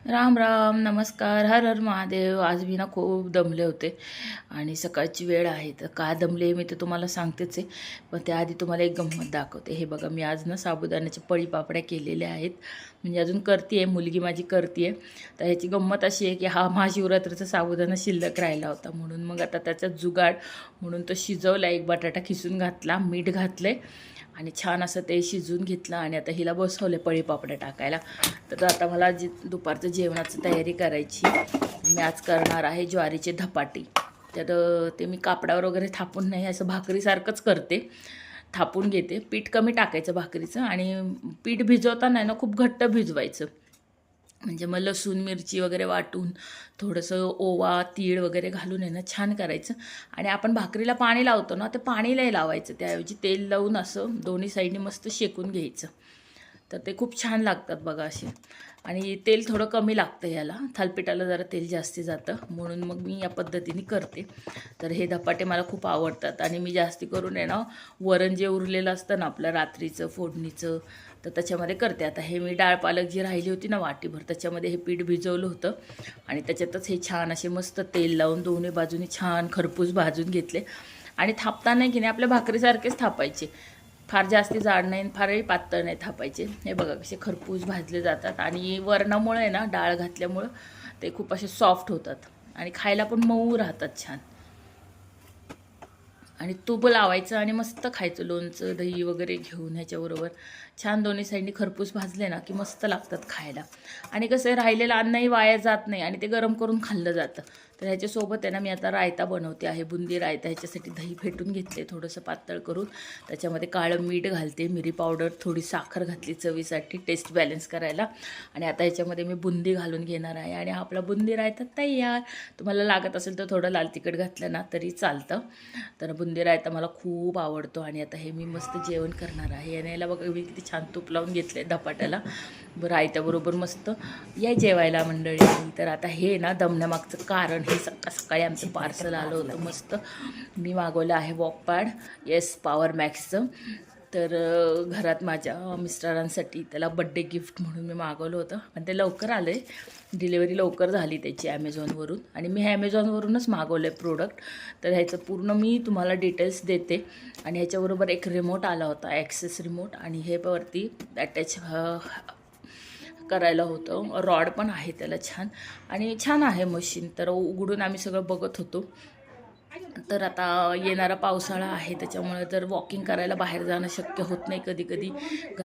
राम राम नमस्कार. हर हर महादेव. आज मी ना खूप दमले होते आणि सकाळची वेळ आहे, तर का दमले मी तर तुम्हाला सांगतेच आहे. पण त्याआधी तुम्हाला एक गंमत दाखवते. हे बघा, मी आज ना साबुदाण्याच्या पळीपापड्या केलेल्या आहेत. म्हणजे अजून करते आहे, मुलगी माझी करते आहे. तर ह्याची गंमत अशी आहे की हा महाशिवरात्रीचा साबुदाणा शिल्लक राहिला होता, म्हणून मग आता त्याचा जुगाड म्हणून तो शिजवला. एक बटाटा खिसून घातला, मीठ घातले आणि छान असं ते शिजवून घेतलं आणि आता हिला बसवले पळीपापड्या टाकायला. तर आता मला दुपारचं जेवणाची तयारी करायची. मी आज करणार आहे ज्वारीचे धपाटे. तर ते मी कापडावर वगैरे थापून नाही, असं भाकरीसारखंच करते. थापून घेते, पीठ कमी टाकायचं भाकरीचं आणि पीठ भिजवताना ना खूप घट्ट भिजवायचं. म्हणजे मग लसूण मिरची वगैरे वाटून थोडंसं ओवा तीळ वगैरे घालून आहे ना छान करायचं. आणि आपण भाकरीला पाणी लावतो ना, ते पाणी नाही लावायचं, त्याऐवजी तेल लावून असं दोन्ही साईडनी मस्त शेकून घ्यायचं. तर ते खूप छान लागतात बघा असे. आणि तेल थोडं कमी लागतं याला, थालपिठाला जरा तेल जास्ती जातं, म्हणून मग मी या पद्धतीने करते. तर हे धपाटे मला खूप आवडतात आणि मी जास्ती करून आहे ना वरण जे उरलेलं असतं ना आपलं रात्रीचं फोडणीचं, तर त्याच्यामध्ये करते. आता हे मी डाळ पालक जी राहिली होती ना वाटीभर, त्याच्यामध्ये हे पीठ भिजवलं होतं आणि त्याच्यातच हे छान असे मस्त तेल लावून दोन्ही बाजूनी छान खरपूस भाजून घेतले. आणि थापताना की नाही आपल्या भाकरीसारखेच थापायचे, फार जास्ती जाड नाही फारही पातळ नाही थापायचे. हे बघा कसे खरपूस भाजले जातात आणि वरणामुळे आहे ना डाळ घातल्यामुळं ते खूप असे सॉफ्ट होतात आणि खायला पण मऊ राहतात छान. आणि तूप लावायचं आणि मस्त खायचं, लोणचं दही वगैरे घेऊन ह्याच्याबरोबर. छान दोन्ही साईडनी खरपूस भाजले ना की मस्त लागतात खायला. आणि कसं राहिलेलं अन्नही वाया जात नाही आणि ते गरम करून खाल्लं जातं. तर ह्याच्यासोबत आहे ना मी आता रायता बनवते आहे, बुंदी रायता. ह्याच्यासाठी दही फेटून घेतले थोडंसं पातळ करून, त्याच्यामध्ये काळं मीठ घालते, मिरी पावडर, थोडी साखर घातली चवीसाठी टेस्ट बॅलन्स करायला. आणि आता ह्याच्यामध्ये मी बुंदी घालून घेणार आहे आणि आपला बुंदी रायता तयार. तुम्हाला लागत असेल तर थोडं लाल तिखट घातलं ना तरी चालतं. तर बुंदी रायता मला खूप आवडतो. आणि आता हे मी मस्त जेवण करणार आहे. आणि याला बघा मी किती छान तूप लावून घेतले धपाट्याला, रायत्याबरोबर मस्त. या जेवायला मंडळी. तर आता हे ना दमण्यामागचं कारण, हे सकाळी आमचं पार्सल आलं होतं मस्त. मी मागवलं आहे वॉकपॅड, येस पॉवर मॅक्सचं. तर घरात माझ्या मिस्टरांसाठी त्याला बड्डे गिफ्ट म्हणून मी मागवलं होतं, पण ते लवकर आलं आहे, डिलेवरी लवकर झाली त्याची ॲमेझॉनवरून. आणि मी हे ॲमेझॉनवरूनच मागवलं आहे प्रोडक्ट. तर ह्याचं पूर्ण मी तुम्हाला डिटेल्स देते. आणि ह्याच्याबरोबर एक रिमोट आला होता, ॲक्सेस रिमोट, आणि हे वरती अटॅच करायला होतं. रॉड पण आहे त्याला छान, आणि छान आहे मशीन. तर उघडून आम्ही सगळं बघत होतो. तर आता येणारा पावसाळा आहे, त्याच्यामुळे जर वॉकिंग करायला बाहेर जाणं शक्य होत नाही कधी कधी.